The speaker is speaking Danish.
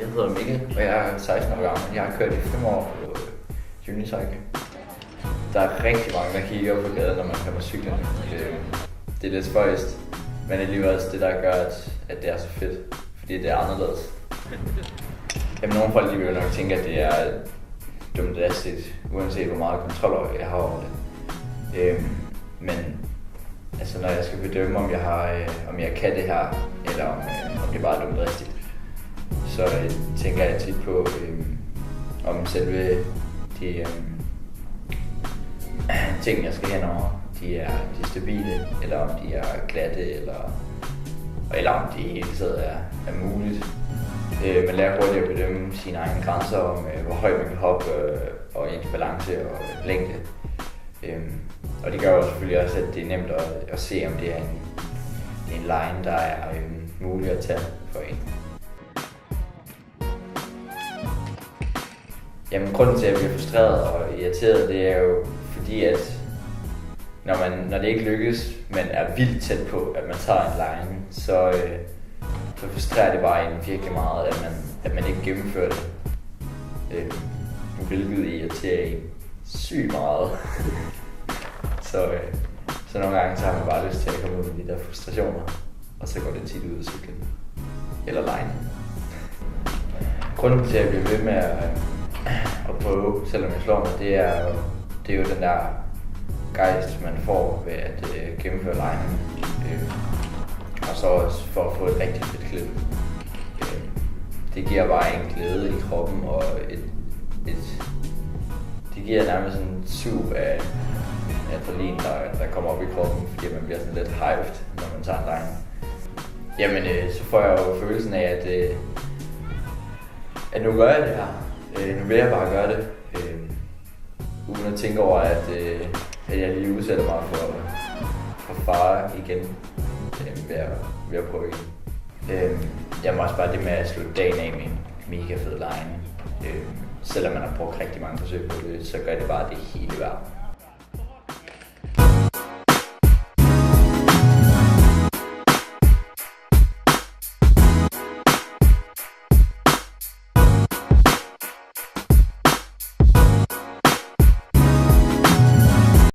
Jeg hedder Mikkel, og jeg er 16 år gammel. Jeg har kørt i 5 år på unicycle. Der er rigtig mange, der kigger på gaden, når man kommer cyklerne. Det er lidt spøjst, men alligevel også det, der gør, at det er så fedt, fordi det er anderledes. Jamen, nogle folk vil jo nok tænke, at det er dumdristigt, uanset hvor meget kontrol jeg har over det. Men altså, når jeg skal bedømme, om jeg kan det her, eller om det bare er dumdristigt, så tænker jeg tit på, om selve de ting, jeg skal henover, de er stabile, eller om de er glatte, eller om det i hele taget er muligt. Man lærer hurtigt at bedømme sine egne grænser om, hvor højt man kan hoppe, og ens balance og længde. Og det gør jo selvfølgelig også, at det er nemt at se, om det er en line, der er mulig at tage for en. Jamen, grunden til, at jeg bliver frustreret og irriteret, det er jo fordi, at når det ikke lykkes, men er vildt tæt på, at man tager en line, så frustrerer det bare en virkelig meget, at man ikke gennemfører det. Hvilket irriterer en sygt meget. Så nogle gange så har man bare lyst til at komme ud med de der frustrationer, og så går det tit ud af cyklen. Eller line. Grunden til, at jeg bliver ved med at prøve, selvom jeg slår mig, det er jo den der gejst, man får ved at gennemføre linen. Og så også for at få et rigtig fedt klip. Det giver bare en glæde i kroppen, og det giver nærmest sådan en sug af adrenalin, der kommer op i kroppen, fordi man bliver sådan lidt hyped, når man tager en line. Jamen, så får jeg jo følelsen af, at nu gør jeg det her. Nu vil jeg bare gøre det, uden at tænke over, at jeg lige udsætter mig for fare igen ved at prøve igen. Jeg må også bare det med at slutte dagen af med en mega fed line. Selvom man har brugt rigtig mange forsøg på det, så gør det bare det hele værd.